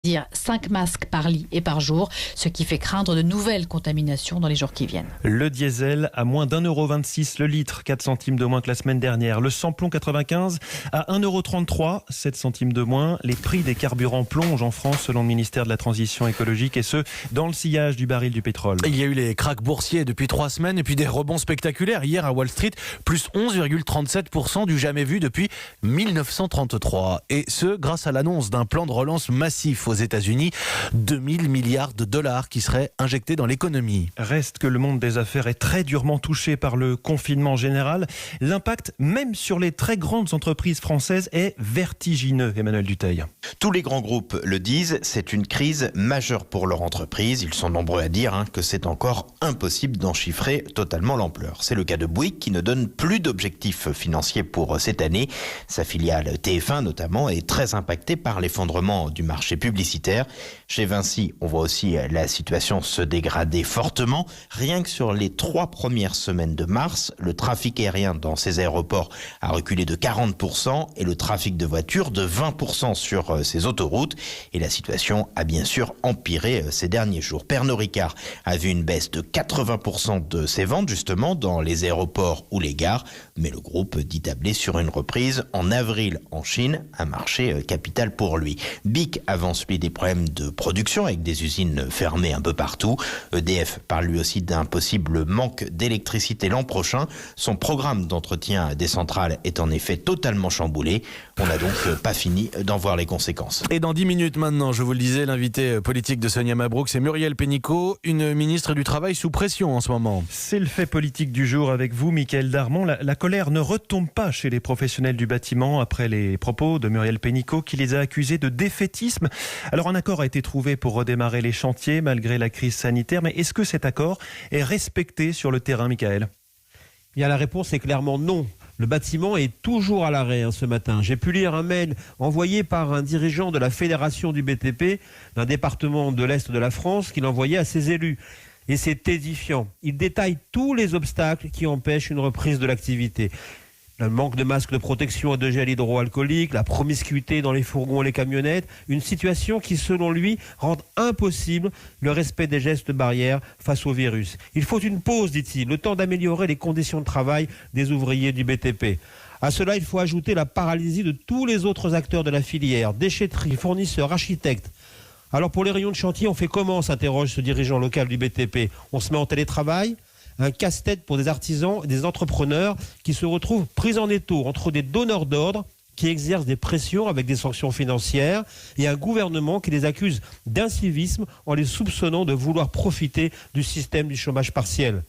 Dire 5 masques par lit et par jour, ce qui fait craindre de nouvelles contaminations dans les jours qui viennent. Le diesel à moins d'1,26 € le litre, 4 centimes de moins que la semaine dernière. Le samplon 95 à 1,33 €, 7 centimes de moins. Les prix des carburants plongent en France selon le ministère de la Transition écologique et ce, dans le sillage du baril du pétrole. Il y a eu les cracks boursiers depuis 3 semaines et puis des rebonds spectaculaires. Hier à Wall Street, plus 11,37% du jamais vu depuis 1933. Et ce, grâce à l'annonce d'un plan de relance massif aux États-Unis, 2000 milliards de dollars qui seraient injectés dans l'économie. Reste que le monde des affaires est très durement touché par le confinement général. L'impact, même sur les très grandes entreprises françaises, est vertigineux, Emmanuel Dutheil. Tous les grands groupes le disent, c'est une crise majeure pour leur entreprise. Ils sont nombreux à dire que c'est encore impossible d'en chiffrer totalement l'ampleur. C'est le cas de Bouygues qui ne donne plus d'objectifs financiers pour cette année. Sa filiale TF1 notamment est très impactée par l'effondrement du marché publicitaire. Chez Vinci, on voit aussi la situation se dégrader fortement. Rien que sur les 3 premières semaines de mars, le trafic aérien dans ces aéroports a reculé de 40% et le trafic de voitures de 20% sur ces autoroutes. Et la situation a bien sûr empiré ces derniers jours. Pernod Ricard a vu une baisse de 80% de ses ventes justement dans les aéroports ou les gares. Mais le groupe dit tabler sur une reprise en avril en Chine, un marché capital pour lui. BIC avance lui des problèmes de production avec des usines fermées un peu partout. EDF parle lui aussi d'un possible manque d'électricité l'an prochain. Son programme d'entretien des centrales est en effet totalement chamboulé. On n'a donc pas fini d'en voir les conséquences. Et dans 10 minutes maintenant, je vous le disais, l'invité politique de Sonia Mabrouk, c'est Muriel Pénicaud, une ministre du Travail sous pression en ce moment. C'est le fait politique du jour avec vous, Mickaël Darmon. La colère ne retombe pas chez les professionnels du bâtiment après les propos de Muriel Pénicaud qui les a accusés de défaitisme. Alors un accord a été trouvé pour redémarrer les chantiers malgré la crise sanitaire, mais est-ce que cet accord est respecté sur le terrain, Mickaël ? Bien, la réponse est clairement non. Le bâtiment est toujours à l'arrêt ce matin. J'ai pu lire un mail envoyé par un dirigeant de la fédération du BTP, d'un département de l'Est de la France, qu'il envoyait à ses élus. Et c'est édifiant. Il détaille tous les obstacles qui empêchent une reprise de l'activité. Le manque de masques de protection et de gel hydroalcoolique, la promiscuité dans les fourgons et les camionnettes, une situation qui, selon lui, rend impossible le respect des gestes barrières face au virus. Il faut une pause, dit-il, le temps d'améliorer les conditions de travail des ouvriers du BTP. À cela, il faut ajouter la paralysie de tous les autres acteurs de la filière, déchetterie, fournisseurs, architectes. Alors pour les rayons de chantier, on fait comment, s'interroge ce dirigeant local du BTP. On se met en télétravail ? Un casse-tête pour des artisans et des entrepreneurs qui se retrouvent pris en étau entre des donneurs d'ordre qui exercent des pressions avec des sanctions financières et un gouvernement qui les accuse d'incivisme en les soupçonnant de vouloir profiter du système du chômage partiel.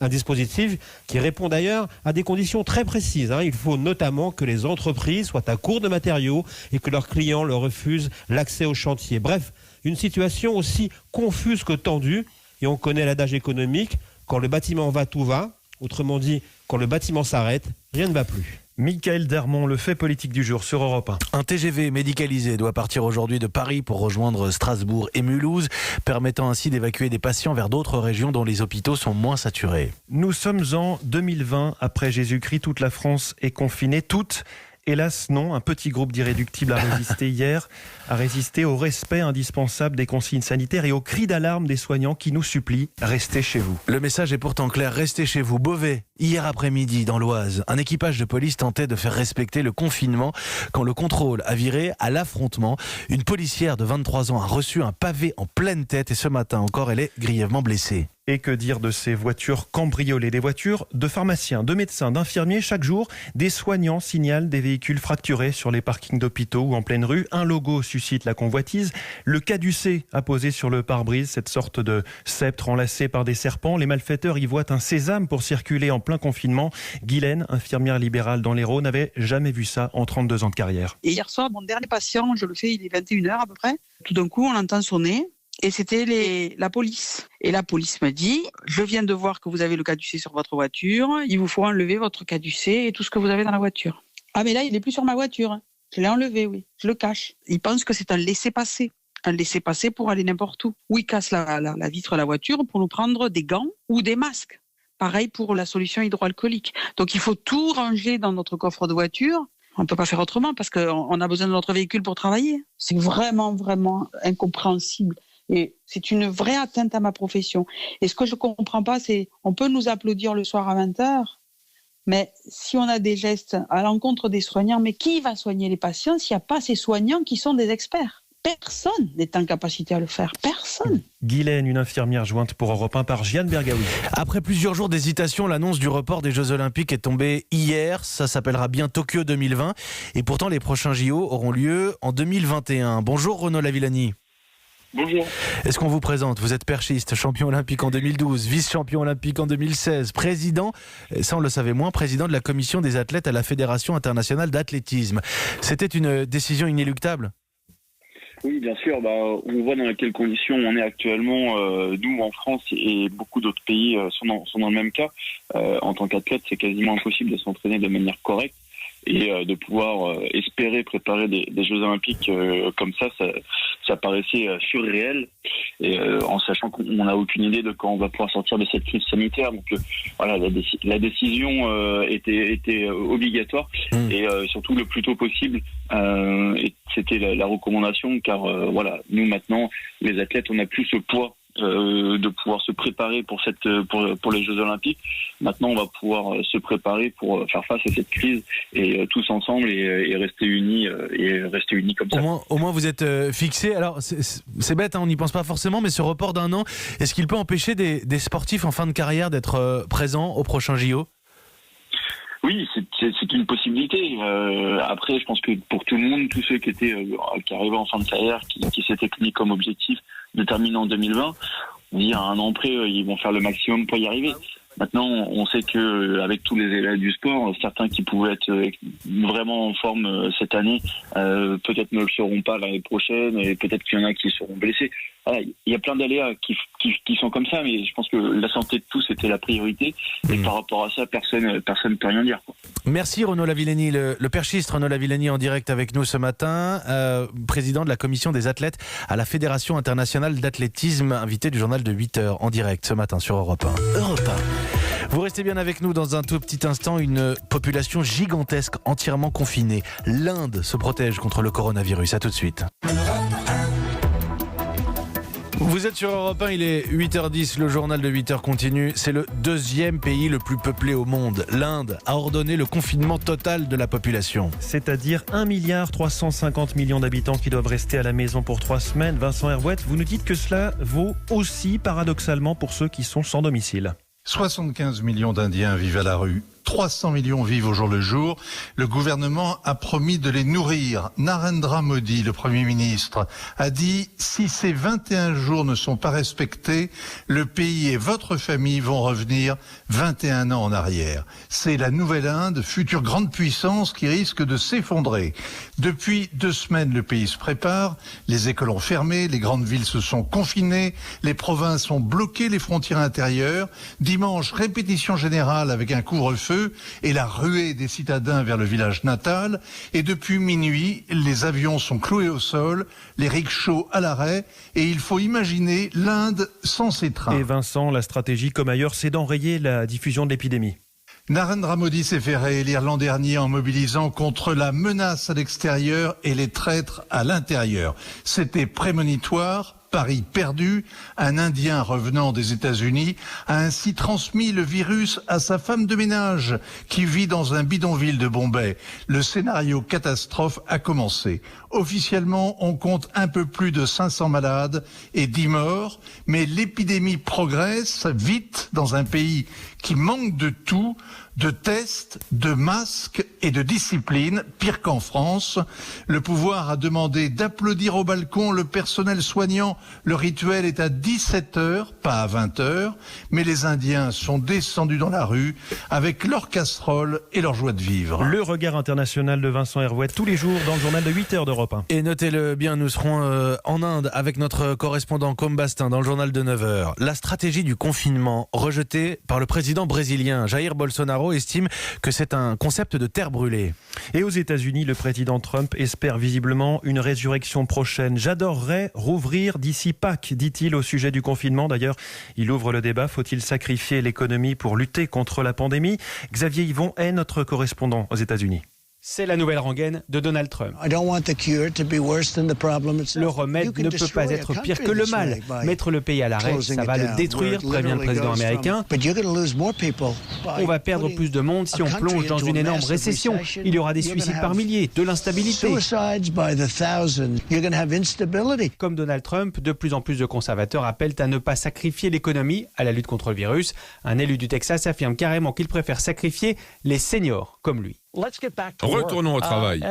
Un dispositif qui répond d'ailleurs à des conditions très précises. Il faut notamment que les entreprises soient à court de matériaux et que leurs clients leur refusent l'accès au chantier. Bref, une situation aussi confuse que tendue. Et on connaît l'adage économique, quand le bâtiment va, tout va. Autrement dit, quand le bâtiment s'arrête, rien ne va plus. Mickaël Darmon, le fait politique du jour sur Europe 1. Un TGV médicalisé doit partir aujourd'hui de Paris pour rejoindre Strasbourg et Mulhouse, permettant ainsi d'évacuer des patients vers d'autres régions dont les hôpitaux sont moins saturés. Nous sommes en 2020, après Jésus-Christ, toute la France est confinée, toute. Hélas, non, un petit groupe d'irréductibles a résisté hier, a résisté au respect indispensable des consignes sanitaires et au cri d'alarme des soignants qui nous supplient « Restez chez vous ». Le message est pourtant clair, restez chez vous. Beauvais, hier après-midi, dans l'Oise, un équipage de police tentait de faire respecter le confinement quand le contrôle a viré à l'affrontement. Une policière de 23 ans a reçu un pavé en pleine tête et ce matin encore, elle est grièvement blessée. Et que dire de ces voitures cambriolées, des voitures de pharmaciens, de médecins, d'infirmiers. Chaque jour, des soignants signalent des véhicules fracturés sur les parkings d'hôpitaux ou en pleine rue. Un logo suscite la convoitise. Le caducée apposé sur le pare-brise, cette sorte de sceptre enlacé par des serpents. Les malfaiteurs y voient un sésame pour circuler en plein confinement. Guylaine, infirmière libérale dans l'Hérault, n'avait jamais vu ça en 32 ans de carrière. Et hier soir, mon dernier patient, je le fais, il est 21h à peu près. Tout d'un coup, on entend sonner. Et c'était la police. Et la police m'a dit, je viens de voir que vous avez le caducée sur votre voiture, il vous faut enlever votre caducée et tout ce que vous avez dans la voiture. Ah mais là, il n'est plus sur ma voiture. Je l'ai enlevé, oui, je le cache. Ils pensent que c'est un laissez-passer. Un laissez-passer pour aller n'importe où. Ou ils cassent la vitre de la voiture pour nous prendre des gants ou des masques. Pareil pour la solution hydroalcoolique. Donc il faut tout ranger dans notre coffre de voiture. On ne peut pas faire autrement parce qu'on a besoin de notre véhicule pour travailler. C'est vraiment, vraiment incompréhensible. Et c'est une vraie atteinte à ma profession. Et ce que je ne comprends pas, c'est on peut nous applaudir le soir à 20h, mais si on a des gestes à l'encontre des soignants, mais qui va soigner les patients s'il n'y a pas ces soignants qui sont des experts ? Personne n'est en capacité à le faire. Personne. Guylaine, une infirmière jointe pour Europe 1 par Jeanne Bergaoui. Après plusieurs jours d'hésitation, l'annonce du report des Jeux Olympiques est tombée hier. Ça s'appellera bien Tokyo 2020. Et pourtant, les prochains JO auront lieu en 2021. Bonjour Renaud Lavillani. Bonjour. Est-ce qu'on vous présente ? Vous êtes perchiste, champion olympique en 2012, vice-champion olympique en 2016, président, ça on le savait moins, président de la commission des athlètes à la Fédération internationale d'athlétisme. C'était une décision inéluctable ? Oui, bien sûr. On voit dans quelles conditions on est actuellement, nous en France et beaucoup d'autres pays sont dans le même cas. En tant qu'athlète, c'est quasiment impossible de s'entraîner de manière correcte et de pouvoir espérer préparer des Jeux Olympiques comme ça paraissait surréel. Et en sachant qu'on n'a aucune idée de quand on va pouvoir sortir de cette crise sanitaire. Donc voilà, la décision était obligatoire et surtout le plus tôt possible. Et c'était la recommandation car voilà, nous maintenant les athlètes on n'a plus ce poids de pouvoir se préparer pour les Jeux Olympiques. Maintenant on va pouvoir se préparer pour faire face à cette crise et tous ensemble et rester unis comme ça. Au moins vous êtes fixés. Alors c'est bête, on n'y pense pas forcément, mais ce report d'1 an, est-ce qu'il peut empêcher des sportifs en fin de carrière d'être présents au prochain JO ? Oui, c'est une possibilité. Après, je pense que pour tout le monde, tous ceux qui arrivaient en fin de carrière, qui s'étaient mis comme objectif de terminer en 2020, on dit à 1 an près, ils vont faire le maximum pour y arriver. Maintenant, on sait que avec tous les élèves du sport, certains qui pouvaient être vraiment en forme cette année, peut-être ne le seront pas l'année prochaine, et peut-être qu'il y en a qui seront blessés. Voilà, il y a plein d'aléas qui sont comme ça, mais je pense que la santé de tous était la priorité. Et par rapport à ça, personne ne peut rien dire, quoi. Merci Renaud Lavillani, le perchiste Renaud Lavillani en direct avec nous ce matin, président de la commission des athlètes à la Fédération internationale d'athlétisme, invité du journal de 8h en direct ce matin sur Europe 1. Europe 1. Vous restez bien avec nous dans un tout petit instant. Une population gigantesque entièrement confinée. L'Inde se protège contre le coronavirus. À tout de suite. Vous êtes sur Europe 1, il est 8h10, le journal de 8h continue. C'est le 2e pays le plus peuplé au monde. L'Inde a ordonné le confinement total de la population. C'est-à-dire 1,350 milliard d'habitants qui doivent rester à la maison pour 3 semaines. Vincent Herouette, vous nous dites que cela vaut aussi paradoxalement pour ceux qui sont sans domicile. 75 millions d'Indiens vivent à la rue. 300 millions vivent au jour le jour. Le gouvernement a promis de les nourrir. Narendra Modi, le Premier ministre, a dit « Si ces 21 jours ne sont pas respectés, le pays et votre famille vont revenir 21 ans en arrière. » C'est la nouvelle Inde, future grande puissance, qui risque de s'effondrer. Depuis 2 semaines, le pays se prépare. Les écoles ont fermé, les grandes villes se sont confinées, les provinces ont bloqué les frontières intérieures. Dimanche, répétition générale avec un couvre-feu et la ruée des citadins vers le village natal. Et depuis minuit, les avions sont cloués au sol, les rickshaws à l'arrêt, et il faut imaginer l'Inde sans ses trains. Et Vincent, la stratégie, comme ailleurs, c'est d'enrayer la diffusion de l'épidémie. Narendra Modi s'est fait réélire l'an dernier en mobilisant contre la menace à l'extérieur et les traîtres à l'intérieur. C'était prémonitoire. Paris perdu, un Indien revenant des États-Unis a ainsi transmis le virus à sa femme de ménage qui vit dans un bidonville de Bombay. Le scénario catastrophe a commencé. Officiellement, on compte un peu plus de 500 malades et 10 morts, mais l'épidémie progresse vite dans un pays qui manque de tout, de tests, de masques et de discipline, pire qu'en France. Le pouvoir a demandé d'applaudir au balcon le personnel soignant. Le rituel est à 17h, pas à 20h, mais les Indiens sont descendus dans la rue avec leurs casseroles et leur joie de vivre. Le regard international de Vincent Herouette tous les jours dans le journal de 8h d'Europe 1. Et notez-le bien, nous serons en Inde avec notre correspondant Com Bastin dans le journal de 9h. La stratégie du confinement rejetée par le président brésilien Jair Bolsonaro estime que c'est un concept de terre brûlée. Et aux États-Unis, le président Trump espère visiblement une résurrection prochaine. J'adorerais rouvrir d'ici Pâques, dit-il au sujet du confinement. D'ailleurs, il ouvre le débat. Faut-il sacrifier l'économie pour lutter contre la pandémie ? Xavier Yvon est notre correspondant aux États-Unis. C'est la nouvelle rengaine de Donald Trump. Le remède ne peut pas être pire que le mal. Mettre le pays à l'arrêt, ça va le détruire, prévient le président américain. On va perdre plus de monde si on plonge dans une énorme récession. Il y aura des suicides par milliers, de l'instabilité. Comme Donald Trump, de plus en plus de conservateurs appellent à ne pas sacrifier l'économie à la lutte contre le virus. Un élu du Texas affirme carrément qu'il préfère sacrifier les seniors comme lui. Retournons au travail.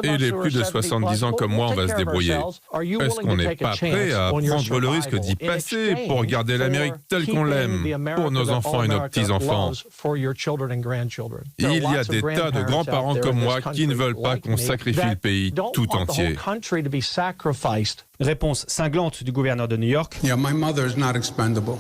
Et les plus de 70 ans comme moi, on va se débrouiller. Est-ce qu'on n'est pas prêt à prendre le risque d'y passer pour garder l'Amérique telle qu'on l'aime, pour nos enfants et nos petits-enfants? Il y a des tas de grands-parents comme moi qui ne veulent pas qu'on sacrifie le pays tout entier. Réponse cinglante du gouverneur de New York.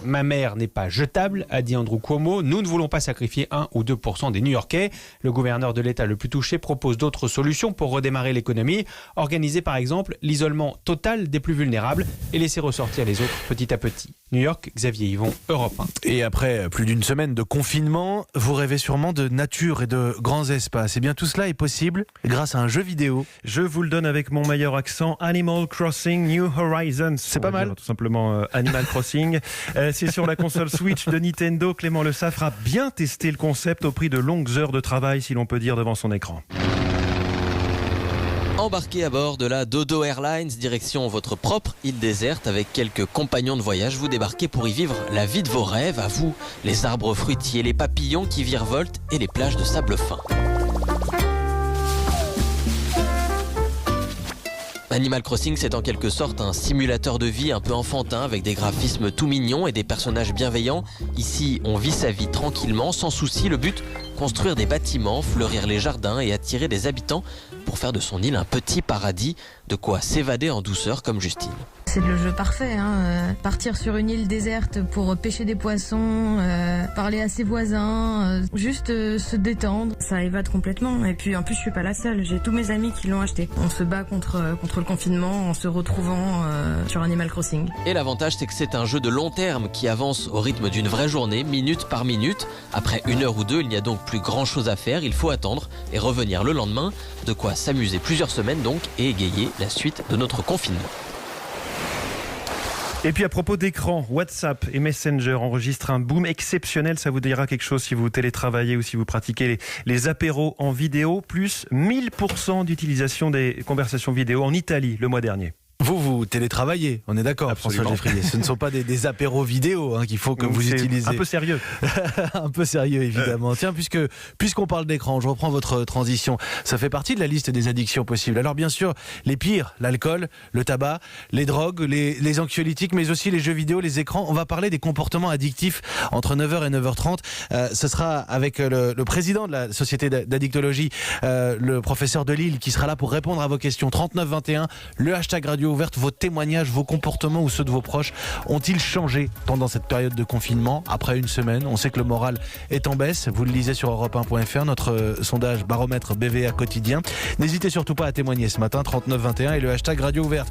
Ma mère n'est pas jetable, a dit Andrew Cuomo. Nous ne voulons pas sacrifier 1 ou 2% des New-Yorkais. Le gouverneur de l'État le plus touché propose d'autres solutions pour redémarrer l'économie. Organiser par exemple l'isolement total des plus vulnérables et laisser ressortir les autres petit à petit. New York, Xavier Yvon, Europe 1. Et après plus d'une semaine de confinement, vous rêvez sûrement de nature et de grands espaces. Et bien tout cela est possible grâce à un jeu vidéo. Je vous le donne avec mon meilleur accent, Animal Crossing New Horizons. C'est pas mal. Tout simplement Animal Crossing. C'est sur la console Switch de Nintendo. Clément Le Saffre a bien testé le concept au prix de longues heures de travail, si l'on peut dire, devant son écran. Embarquez à bord de la Dodo Airlines, direction votre propre île déserte avec quelques compagnons de voyage. Vous débarquez pour y vivre la vie de vos rêves, à vous, les arbres fruitiers, les papillons qui virevoltent et les plages de sable fin. Animal Crossing, c'est en quelque sorte un simulateur de vie un peu enfantin avec des graphismes tout mignons et des personnages bienveillants. Ici, on vit sa vie tranquillement, sans souci. Le but, construire des bâtiments, fleurir les jardins et attirer des habitants pour faire de son île un petit paradis, de quoi s'évader en douceur comme Justine. C'est le jeu parfait, partir sur une île déserte pour pêcher des poissons, parler à ses voisins, juste se détendre. Ça évade complètement. Et puis en plus je suis pas la seule, j'ai tous mes amis qui l'ont acheté. On se bat contre le confinement en se retrouvant sur Animal Crossing. Et l'avantage c'est que c'est un jeu de long terme qui avance au rythme d'une vraie journée, minute par minute. Après 1 heure ou 2, il n'y a donc plus grand chose à faire, il faut attendre et revenir le lendemain. De quoi s'amuser plusieurs semaines donc et égayer la suite de notre confinement. Et puis à propos d'écran, WhatsApp et Messenger enregistrent un boom exceptionnel. Ça vous dira quelque chose si vous télétravaillez ou si vous pratiquez les apéros en vidéo. Plus 1000% d'utilisation des conversations vidéo en Italie le mois dernier. Vous télétravaillez, on est d'accord, François Geffrier. Ce ne sont pas des apéros vidéo qu'il faut que vous utilisez. Un peu sérieux. Un peu sérieux, évidemment. Tiens, puisqu'on parle d'écran, je reprends votre transition. Ça fait partie de la liste des addictions possibles. Alors bien sûr, les pires, l'alcool, le tabac, les drogues, les anxiolytiques, mais aussi les jeux vidéo, les écrans. On va parler des comportements addictifs entre 9h et 9h30. Ce sera avec le président de la Société d'addictologie, le professeur Delille, qui sera là pour répondre à vos questions. 3921, le hashtag Radio Ouverte, vos témoignages, vos comportements ou ceux de vos proches ont-ils changé pendant cette période de confinement? Après une semaine, on sait que le moral est en baisse. Vous le lisez sur europe1.fr, notre sondage baromètre BVA quotidien. N'hésitez surtout pas à témoigner ce matin, 3921 et le hashtag Radio Ouverte.